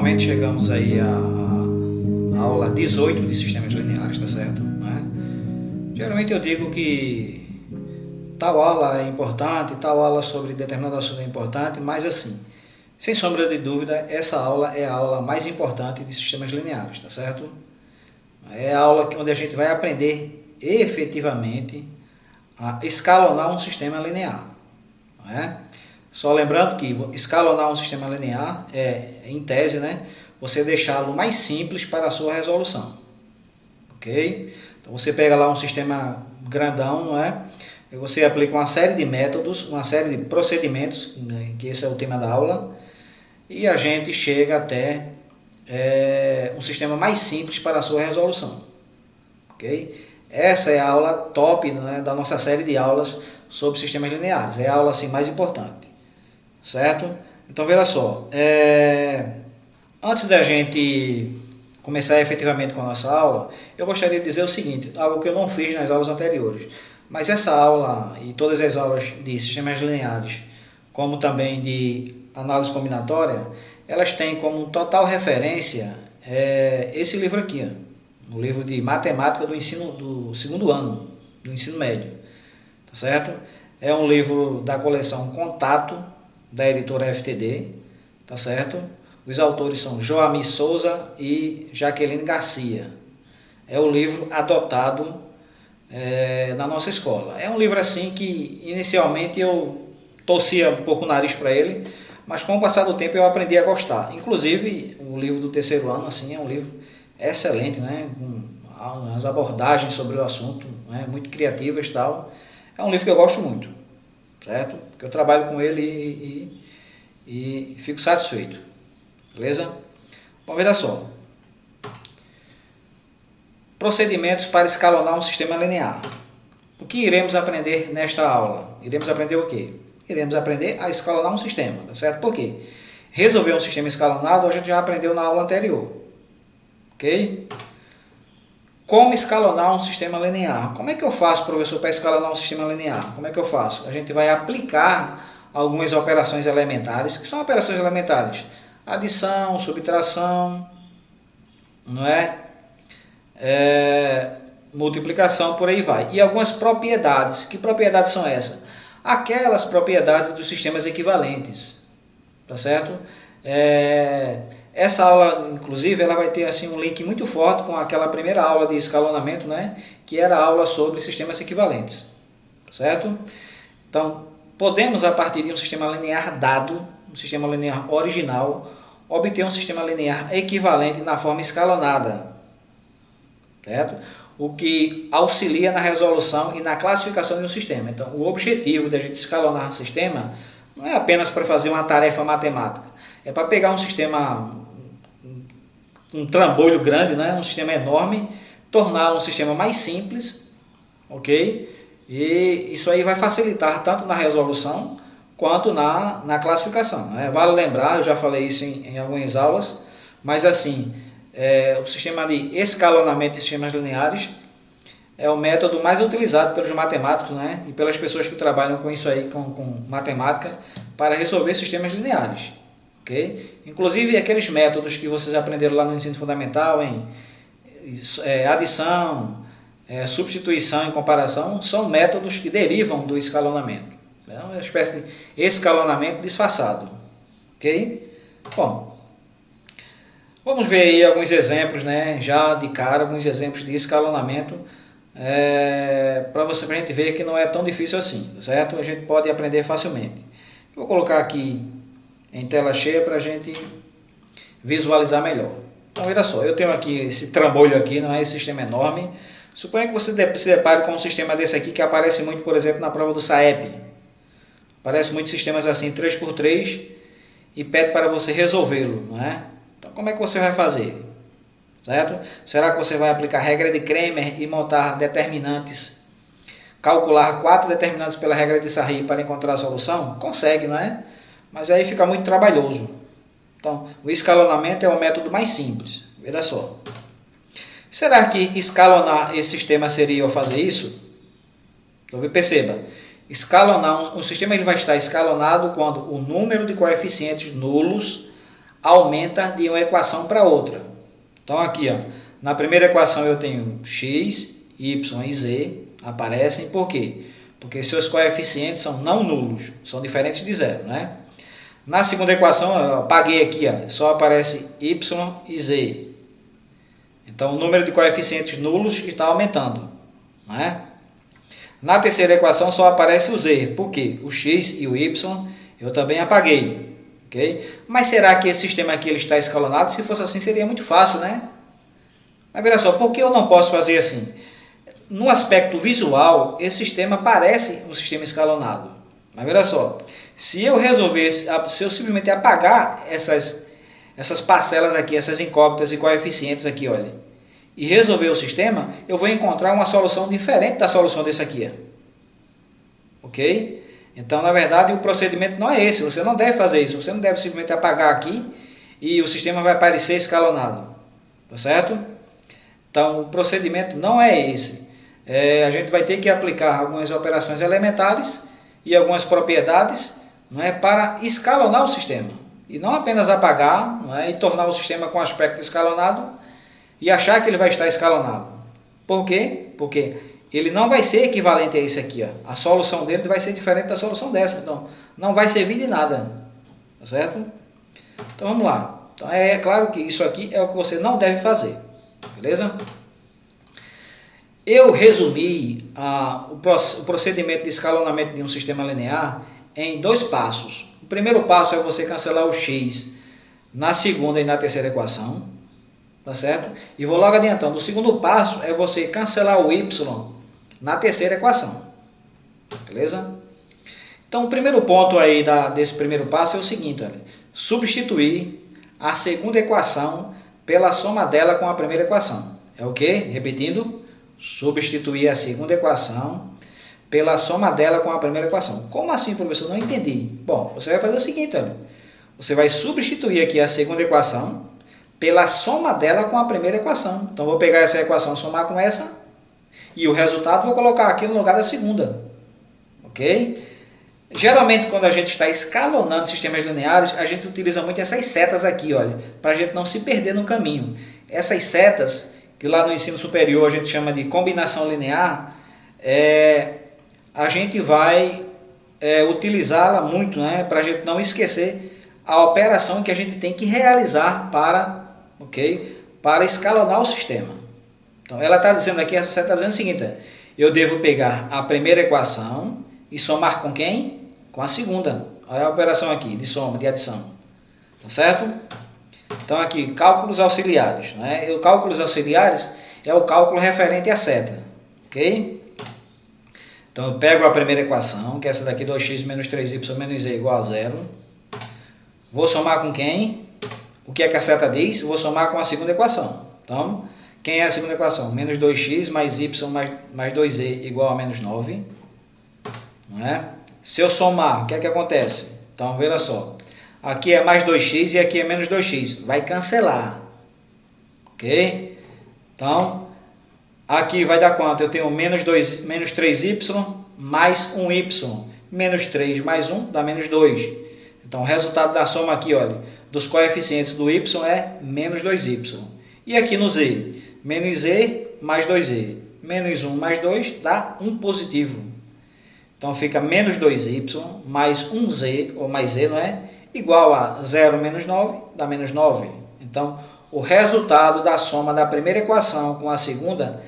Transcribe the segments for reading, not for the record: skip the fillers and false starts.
finalmente chegamos aí à aula 18 de sistemas lineares, tá certo? Né? Geralmente eu digo que tal aula é importante, tal aula sobre determinado assunto é importante, mas assim, sem sombra de dúvida, essa aula é a aula mais importante de sistemas lineares, tá certo? É a aula onde a gente vai aprender efetivamente a escalonar um sistema linear. Não é? Só lembrando que escalonar um sistema linear é, em tese, né, você deixá-lo mais simples para a sua resolução. Ok? Então você pega lá um sistema grandão, não é? E você aplica uma série de métodos, uma série de procedimentos, né, que esse é o tema da aula, e a gente chega até um sistema mais simples para a sua resolução. Ok? Essa é a aula top, né, da nossa série de aulas sobre sistemas lineares. É a aula assim, mais importante. Certo? Então, veja só. Antes da gente começar efetivamente com a nossa aula, eu gostaria de dizer o seguinte, algo que eu não fiz nas aulas anteriores. Mas essa aula e todas as aulas de sistemas lineares, como também de análise combinatória, elas têm como total referência esse livro aqui, o livro de matemática do ensino do segundo ano, do ensino médio. Tá certo? É um livro da coleção Contato, da editora FTD, tá certo? Os autores são Joamir Souza e Jaqueline Garcia. É o livro adotado na nossa escola. É um livro assim que inicialmente eu torcia um pouco o nariz para ele, mas com o passar do tempo eu aprendi a gostar. Inclusive o livro do terceiro ano assim é um livro excelente, né? Com as abordagens sobre o assunto, né? Muito criativas e tal. É um livro que eu gosto muito, certo? Porque eu trabalho com ele e fico satisfeito, beleza? Bom, veja só. Procedimentos para escalonar um sistema linear. O que iremos aprender nesta aula? Iremos aprender o quê? Iremos aprender a escalonar um sistema, tá certo? Por quê? Resolver um sistema escalonado a gente já aprendeu na aula anterior, ok? Como escalonar um sistema linear? Como é que eu faço, professor, para escalonar um sistema linear? Como é que eu faço? A gente vai aplicar algumas operações elementares. Que são operações elementares? Adição, subtração, não é? Multiplicação, por aí vai. E algumas propriedades. Que propriedades são essas? Aquelas propriedades dos sistemas equivalentes. Tá certo? Essa aula, inclusive, ela vai ter assim, um link muito forte com aquela primeira aula de escalonamento, né? Que era a aula sobre sistemas equivalentes. Certo? Então, podemos, a partir de um sistema linear dado, um sistema linear original, obter um sistema linear equivalente na forma escalonada. Certo? O que auxilia na resolução e na classificação de um sistema. Então, o objetivo da gente escalonar um sistema não é apenas para fazer uma tarefa matemática. É para pegar um sistema, um trambolho grande, né? Um sistema enorme, torná-lo um sistema mais simples, ok? E isso aí vai facilitar tanto na resolução quanto na classificação. Né? Vale lembrar, eu já falei isso em algumas aulas, mas assim, o sistema de escalonamento de sistemas lineares é o método mais utilizado pelos matemáticos, né? E pelas pessoas que trabalham com isso aí, com matemática, para resolver sistemas lineares. Okay? Inclusive aqueles métodos que vocês aprenderam lá no ensino fundamental, em adição, substituição e comparação, são métodos que derivam do escalonamento. É uma espécie de escalonamento disfarçado. Ok? Bom, vamos ver aí alguns exemplos, né? Já de cara, alguns exemplos de escalonamento, para a gente ver que não é tão difícil assim, certo? A gente pode aprender facilmente. Vou colocar aqui em tela cheia para a gente visualizar melhor. Então, olha só, eu tenho aqui esse trambolho aqui, não é esse sistema enorme. Suponha que você se depare com um sistema desse aqui que aparece muito, por exemplo, na prova do SAEP. Aparece muitos sistemas assim, 3x3, e pede para você resolvê-lo, não é? Então, como é que você vai fazer? Certo? Será que você vai aplicar a regra de Cramer e montar determinantes, calcular 4 determinantes pela regra de Sarri para encontrar a solução? Consegue, não é? Mas aí fica muito trabalhoso. Então, o escalonamento é o método mais simples. Veja só. Será que escalonar esse sistema seria eu fazer isso? Então, perceba. Escalonar um sistema ele vai estar escalonado quando o número de coeficientes nulos aumenta de uma equação para outra. Então aqui, ó, na primeira equação eu tenho x, y e z aparecem. Por quê? Porque seus coeficientes são não nulos, são diferentes de zero, né? Na segunda equação, eu apaguei aqui, ó, só aparece y e z. Então o número de coeficientes nulos está aumentando, né? Na terceira equação só aparece o z. Por quê? O x e o y eu também apaguei. Okay? Mas será que esse sistema aqui ele está escalonado? Se fosse assim seria muito fácil, né? Mas veja só, por que eu não posso fazer assim? No aspecto visual, esse sistema parece um sistema escalonado. Mas veja só, se eu simplesmente apagar essas parcelas aqui, essas incógnitas e coeficientes aqui, olha, e resolver o sistema, eu vou encontrar uma solução diferente da solução desse aqui. Ok? Então, na verdade, o procedimento não é esse. Você não deve fazer isso. Você não deve simplesmente apagar aqui e o sistema vai parecer escalonado. Tá certo? Então, o procedimento não é esse. A gente vai ter que aplicar algumas operações elementares e algumas propriedades, não é, para escalonar o sistema. E não apenas apagar, não é, e tornar o sistema com aspecto escalonado e achar que ele vai estar escalonado. Por quê? Porque ele não vai ser equivalente a esse aqui. Ó. A solução dele vai ser diferente da solução dessa. Então, não vai servir de nada. Tá certo? Então, vamos lá. Então, é claro que isso aqui é o que você não deve fazer. Beleza? Eu resumi o procedimento de escalonamento de um sistema linear em 2 passos. O primeiro passo é você cancelar o x na segunda e na terceira equação. Tá certo? E vou logo adiantando. O segundo passo é você cancelar o y na terceira equação. Beleza? Então, o primeiro ponto aí desse primeiro passo é o seguinte, olha, substituir a segunda equação pela soma dela com a primeira equação. É o quê? Repetindo, substituir a segunda equação pela soma dela com a primeira equação. Como assim, professor? Não entendi. Bom, você vai fazer o seguinte, olha, você vai substituir aqui a segunda equação pela soma dela com a primeira equação. Então, vou pegar essa equação, somar com essa, e o resultado vou colocar aqui no lugar da segunda. Ok? Geralmente, quando a gente está escalonando sistemas lineares, a gente utiliza muito essas setas aqui, olha, para a gente não se perder no caminho. Essas setas, que lá no ensino superior a gente chama de combinação linear, a gente vai utilizá-la muito, né, para a gente não esquecer a operação que a gente tem que realizar para escalonar o sistema. Então, ela está dizendo aqui, essa seta está dizendo o seguinte, eu devo pegar a primeira equação e somar com quem? Com a segunda. Olha a operação aqui, de soma, de adição. Tá certo? Então, aqui, cálculos auxiliares. Né? E o cálculos auxiliares é o cálculo referente à seta. Ok? Então, eu pego a primeira equação, que é essa daqui, 2x menos 3y menos z igual a 0. Vou somar com quem? O que é que a seta diz? Vou somar com a segunda equação. Então, quem é a segunda equação? Menos 2x mais y mais 2z igual a menos 9. Não é? Se eu somar, o que é que acontece? Então, veja só. Aqui é mais 2x e aqui é menos 2x. Vai cancelar. Ok? Então, aqui vai dar quanto? Eu tenho menos 3y mais 1y. Menos 3 mais 1 dá menos 2. Então, o resultado da soma aqui, olha, dos coeficientes do y é menos 2y. E aqui no z, menos z mais 2z. Menos 1 mais 2 dá 1 positivo. Então, fica menos 2y mais 1z, ou mais z, não é? Igual a 0 menos 9, dá menos 9. Então, o resultado da soma da primeira equação com a segunda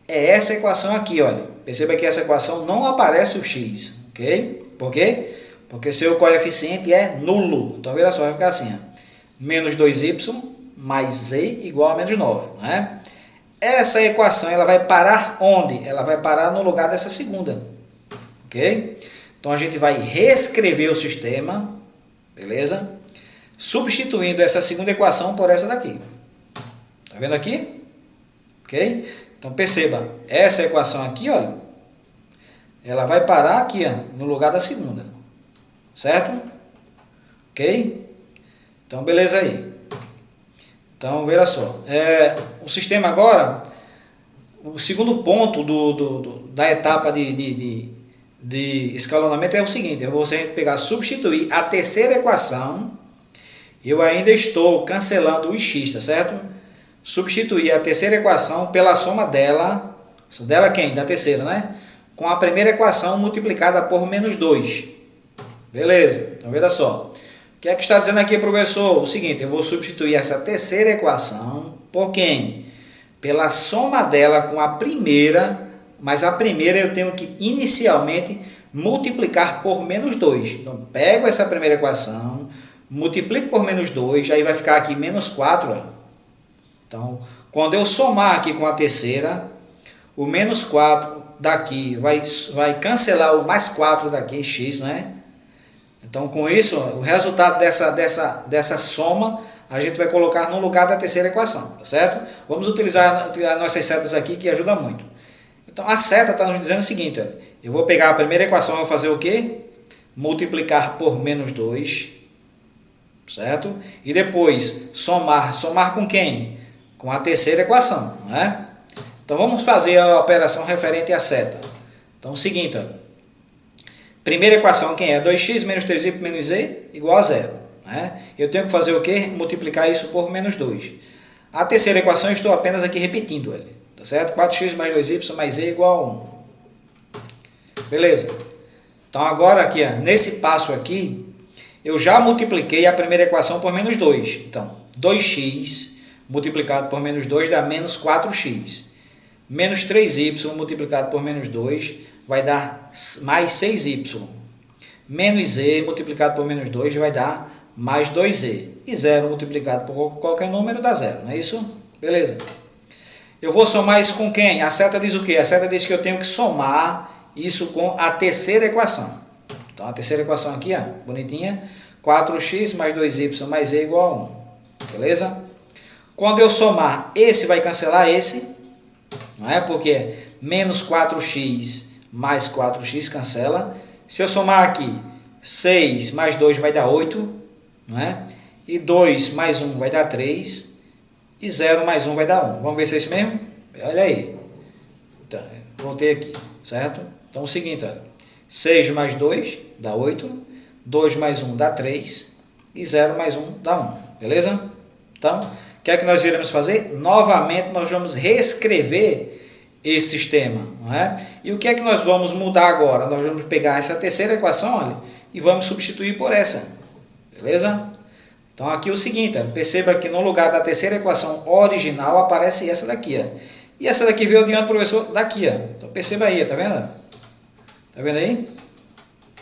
é essa equação aqui, olha. Perceba que essa equação não aparece o x, ok? Por quê? Porque seu coeficiente é nulo. Então, veja só, vai ficar assim, ó. Menos 2y mais z igual a menos 9, não é? Essa equação, ela vai parar onde? Ela vai parar no lugar dessa segunda. Ok? Então, a gente vai reescrever o sistema, beleza? Substituindo essa segunda equação por essa daqui. Tá vendo aqui? Ok? Então, perceba, essa equação aqui, olha, ela vai parar aqui, ó, no lugar da segunda. Certo? Ok? Então, beleza aí. Então, veja só. O sistema agora, o segundo ponto da etapa de escalonamento é o seguinte, eu vou pegar, substituir a terceira equação eu ainda estou cancelando o x, tá certo? Substituir a terceira equação pela soma dela, quem? Da terceira, né? Com a primeira equação multiplicada por menos 2. Beleza, então veja só. O que é que está dizendo aqui, professor? O seguinte, eu vou substituir essa terceira equação por quem? Pela soma dela com a primeira, mas a primeira eu tenho que inicialmente multiplicar por menos 2. Então, pego essa primeira equação, multiplico por menos 2, aí vai ficar aqui menos 4. Ó. Então, quando eu somar aqui com a terceira, o menos 4 daqui vai cancelar o mais 4 daqui, x, não é? Então, com isso, o resultado dessa soma, a gente vai colocar no lugar da terceira equação, tá certo? Vamos utilizar nossas setas aqui, que ajuda muito. Então, a seta está nos dizendo o seguinte, ó, eu vou pegar a primeira equação e vou fazer o quê? Multiplicar por menos 2, certo? E depois, somar com quem? Com a terceira equação, não é? Então, vamos fazer a operação referente à seta. Então, o seguinte, ó, primeira equação, quem é? 2x menos 3y menos z igual a 0. Né? Eu tenho que fazer o quê? Multiplicar isso por menos 2. A terceira equação eu estou apenas aqui repetindo. Tá certo? 4x mais 2y mais z igual a 1. Beleza. Então agora aqui, ó, nesse passo aqui, eu já multipliquei a primeira equação por menos 2. Então, 2x multiplicado por menos 2 dá menos 4x. Menos 3y multiplicado por menos 2 vai dar mais 6y. Menos z multiplicado por menos 2 vai dar mais 2z. E 0 multiplicado por qualquer número dá 0, não é isso? Beleza. Eu vou somar isso com quem? A seta diz o quê? A seta diz que eu tenho que somar isso com a terceira equação. Então, a terceira equação aqui, ó, bonitinha. 4x mais 2y mais z igual a 1. Beleza? Quando eu somar, esse vai cancelar esse. Não é? Porque menos 4x mais 4x cancela. Se eu somar aqui, 6 mais 2 vai dar 8. Não é? E 2 mais 1 vai dar 3. E 0 mais 1 vai dar 1. Vamos ver se é isso mesmo? Olha aí. Então, voltei aqui, certo? Então, é o seguinte, ó, 6 mais 2 dá 8. 2 mais 1 dá 3. E 0 mais 1 dá 1. Beleza? Então, o que é que nós iremos fazer? Novamente, nós vamos reescrever esse sistema. Não é? E o que é que nós vamos mudar agora? Nós vamos pegar essa terceira equação, olha, e vamos substituir por essa. Beleza? Então, aqui é o seguinte, ó, perceba que no lugar da terceira equação original aparece essa daqui. Ó. E essa daqui veio adiante, professor, daqui. Ó. Então, perceba aí, tá vendo? Tá vendo aí?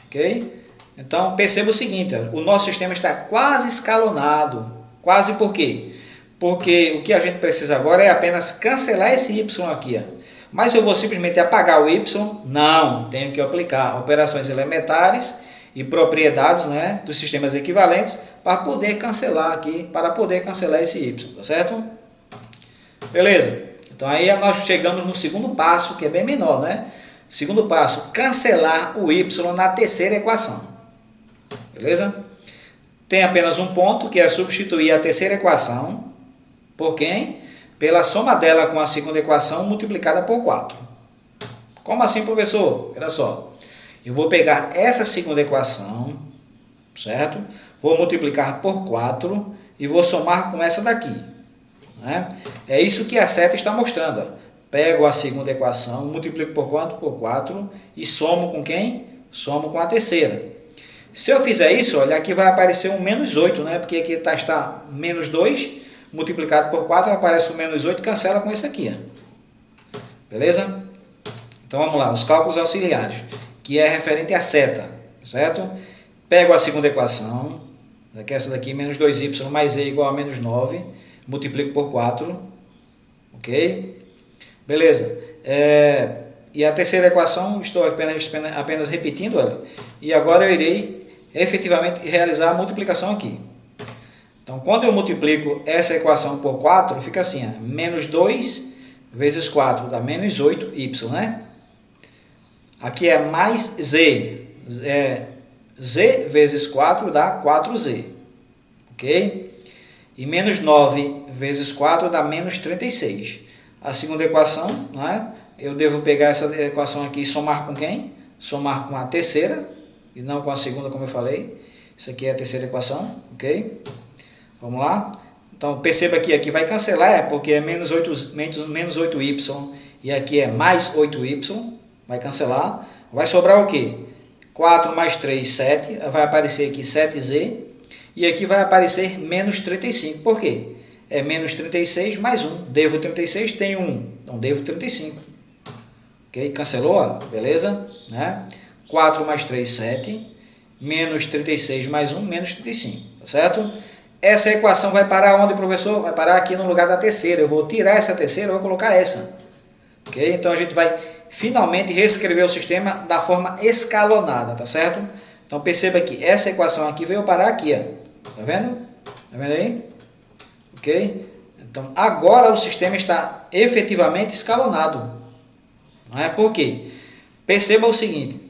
Ok? Então, perceba o seguinte, ó, o nosso sistema está quase escalonado. Quase por quê? Porque o que a gente precisa agora é apenas cancelar esse y aqui. Ó. Mas eu vou simplesmente apagar o y? Não, tenho que aplicar operações elementares e propriedades, né, dos sistemas equivalentes para poder cancelar aqui, para poder cancelar esse y, tá certo? Beleza. Então aí nós chegamos no segundo passo, que é bem menor, né? Segundo passo, cancelar o y na terceira equação. Beleza? Tem apenas um ponto, que é substituir a terceira equação por quem? Pela soma dela com a segunda equação multiplicada por 4. Como assim, professor? Olha só. Eu vou pegar essa segunda equação, certo? Vou multiplicar por 4 e vou somar com essa daqui. Né? É isso que a seta está mostrando. Ó. Pego a segunda equação, multiplico por quanto? Por 4 e somo com quem? Somo com a terceira. Se eu fizer isso, olha, aqui vai aparecer um menos 8, né? Porque aqui está menos 2, multiplicado por 4, aparece o menos 8 e cancela com esse aqui. Ó. Beleza? Então vamos lá, os cálculos auxiliares, que é referente à seta, certo? Pego a segunda equação, que é essa daqui, menos 2y mais z igual a menos 9, multiplico por 4, ok? Beleza. E a terceira equação, estou apenas repetindo, olha, e agora eu irei efetivamente realizar a multiplicação aqui. Então, quando eu multiplico essa equação por 4, fica assim, ó, menos 2 vezes 4 dá menos 8y, né? Aqui é mais z. Z vezes 4 dá 4z. Ok? E menos 9 vezes 4 dá menos 36. A segunda equação, não é? Eu devo pegar essa equação aqui e somar com quem? Somar com a terceira, e não com a segunda, como eu falei. Isso aqui é a terceira equação, ok? Vamos lá? Então, perceba que aqui vai cancelar, porque é menos 8y e aqui é mais 8y. Vai cancelar. Vai sobrar o quê? 4 mais 3, 7. Vai aparecer aqui 7z. E aqui vai aparecer menos 35. Por quê? É menos 36 mais 1. Devo 36, tenho 1. Então, devo 35. Ok? Cancelou? Ó. Beleza? Né? 4 mais 3, 7. Menos 36 mais 1, menos 35. Tá certo? Essa equação vai parar onde, professor? Vai parar aqui no lugar da terceira. Eu vou tirar essa terceira e vou colocar essa. Ok? Então, a gente vai finalmente reescrever o sistema da forma escalonada. Tá certo? Então, perceba que essa equação aqui veio parar aqui. Ó. Tá vendo? Tá vendo aí? Ok? Então, agora o sistema está efetivamente escalonado. Não é? Por quê? Perceba o seguinte.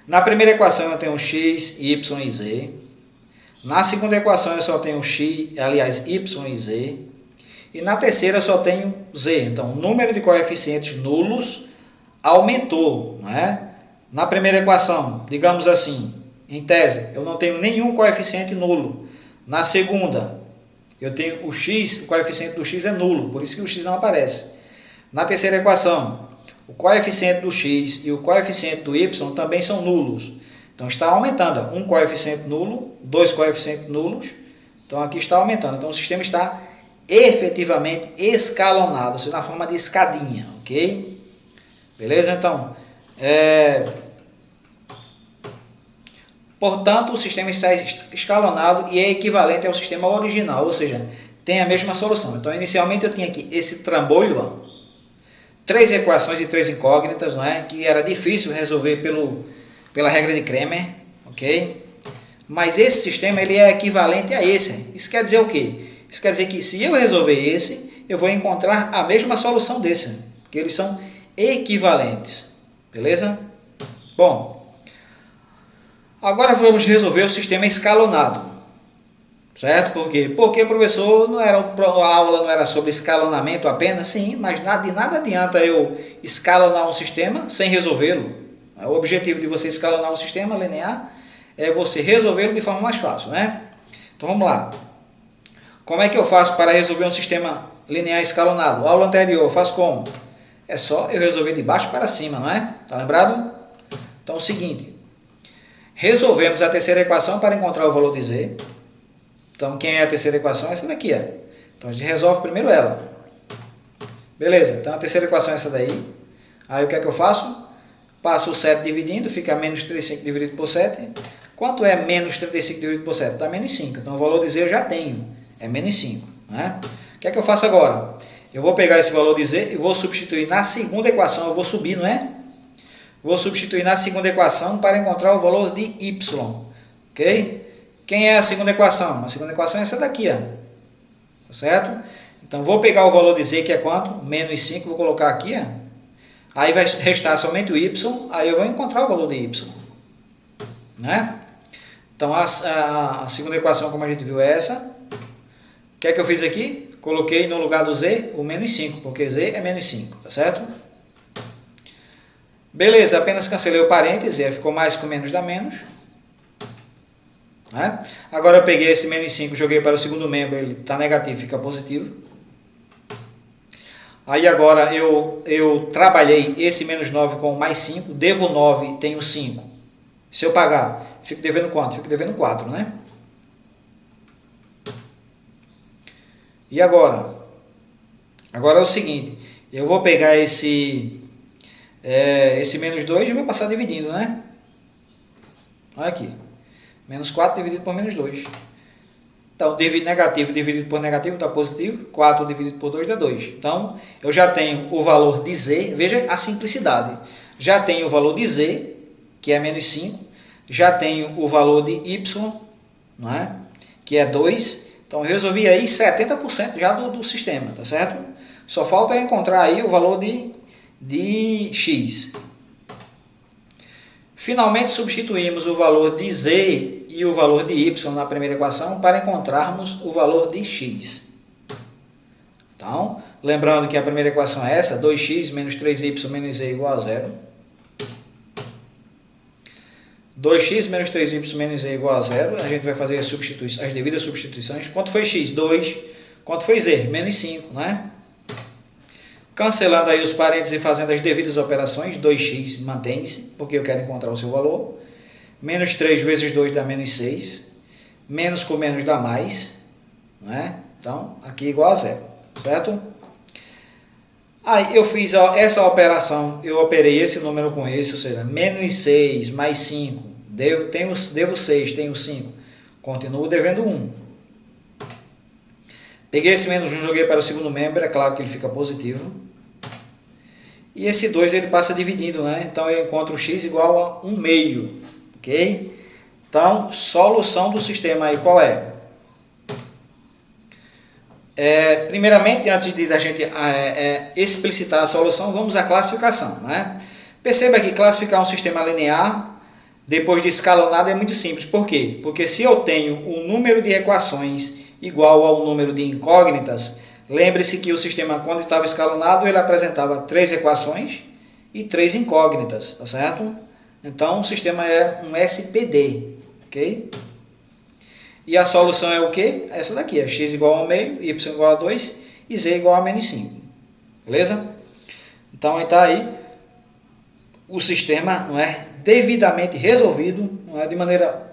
Na primeira equação eu tenho x, y e z. Na segunda equação eu só tenho y e z. E na terceira eu só tenho z. Então, o número de coeficientes nulos aumentou. Não é? Na primeira equação, digamos assim, em tese, eu não tenho nenhum coeficiente nulo. Na segunda, eu tenho o x, o coeficiente do x é nulo, por isso que o x não aparece. Na terceira equação, o coeficiente do x e o coeficiente do y também são nulos. Então, está aumentando. Um coeficiente nulo, dois coeficientes nulos. Então, aqui está aumentando. Então, o sistema está efetivamente escalonado, ou seja, na forma de escadinha, ok? Beleza? Então, portanto, o sistema está escalonado e é equivalente ao sistema original, ou seja, tem a mesma solução. Então, inicialmente eu tinha aqui esse trambolho, ó, 3 equações e 3 incógnitas, não é? Que era difícil resolver pela regra de Cramer, ok? Mas esse sistema ele é equivalente a esse. Isso quer dizer o quê? Isso quer dizer que se eu resolver esse, eu vou encontrar a mesma solução desse, porque eles são equivalentes, beleza? Bom, agora vamos resolver o sistema escalonado, certo? Por quê? Porque, professor, a aula não era sobre escalonamento apenas? Sim, mas de nada adianta eu escalonar um sistema sem resolvê-lo. O objetivo de você escalonar um sistema linear é você resolvê-lo de forma mais fácil, né? Então, vamos lá. Como é que eu faço para resolver um sistema linear escalonado? A aula anterior, eu faço como? É só eu resolver de baixo para cima, não é? Tá lembrado? Então, é o seguinte. Resolvemos a terceira equação para encontrar o valor de z. Então, quem é a terceira equação? Essa daqui, ó. Então, a gente resolve primeiro ela. Beleza, então a terceira equação é essa daí. Aí, o que é que eu faço? Passo o 7 dividindo, fica menos 35 dividido por 7. Quanto é menos 35 dividido por 7? Dá menos 5. Então, o valor de z eu já tenho. É menos 5. Né? O que é que eu faço agora? Eu vou pegar esse valor de z e vou substituir na segunda equação. Eu vou subir, não é? Vou substituir na segunda equação para encontrar o valor de y. Ok? Quem é a segunda equação? A segunda equação é essa daqui. Ó. Tá certo? Então, vou pegar o valor de z, que é quanto? Menos 5, vou colocar aqui. Ó. Aí vai restar somente o y. Aí eu vou encontrar o valor de y. Né? Então, a segunda equação, como a gente viu, é essa. O que é que eu fiz aqui? Coloquei no lugar do z o menos 5, porque z é menos 5, tá certo? Beleza, apenas cancelei o parêntese, ficou mais com menos dá menos. Né? Agora eu peguei esse menos 5, joguei para o segundo membro, ele está negativo, fica positivo. Aí agora eu trabalhei esse menos 9 com mais 5, devo 9, tenho 5. Se eu pagar, fico devendo quanto? Fico devendo 4, né? E agora? Agora é o seguinte, eu vou pegar esse menos 2 e vou passar dividindo, né? Olha aqui, menos 4 dividido por menos 2. Então, negativo dividido por negativo dá positivo, 4 dividido por 2 dá 2. Então, eu já tenho o valor de z, veja a simplicidade. Já tenho o valor de z, que é menos 5, já tenho o valor de y, não é? Que é 2. Então, eu resolvi aí 70% já do sistema, tá certo? Só falta encontrar aí o valor de x. Finalmente, substituímos o valor de z e o valor de y na primeira equação para encontrarmos o valor de x. Então, lembrando que a primeira equação é essa, 2x menos 3y menos z igual a 0. 2x menos 3y menos z igual a 0. A gente vai fazer as devidas substituições. Quanto foi x? 2. Quanto foi z? Menos 5, né? Cancelando aí os parênteses e fazendo as devidas operações, 2x mantém-se, porque eu quero encontrar o seu valor. Menos 3 vezes 2 dá menos 6. Menos com menos dá mais, né? Então, aqui igual a 0, certo? Aí eu fiz essa operação, eu operei esse número com esse, ou seja, menos 6 mais 5, devo 6, tenho 5, continuo devendo 1. Peguei esse menos 1, joguei para o segundo membro, é claro que ele fica positivo. E esse 2 ele passa dividindo, né? Então eu encontro x igual a 1 meio, ok? Então, solução do sistema aí qual é? Primeiramente, antes de a gente explicitar a solução, vamos à classificação, né? Perceba que classificar um sistema linear depois de escalonado é muito simples. Por quê? Porque se eu tenho um número de equações igual ao número de incógnitas, lembre-se que o sistema, quando estava escalonado, ele apresentava 3 equações e 3 incógnitas, tá certo? Então, o sistema é um SPD, ok? E a solução é o quê? Essa daqui, é x igual a 1 meio, y igual a 2 e z igual a menos 5. Beleza? Então, está aí o sistema, não é, devidamente resolvido, não é, de maneira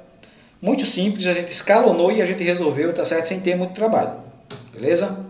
muito simples, a gente escalonou e a gente resolveu, tá certo? Sem ter muito trabalho. Beleza?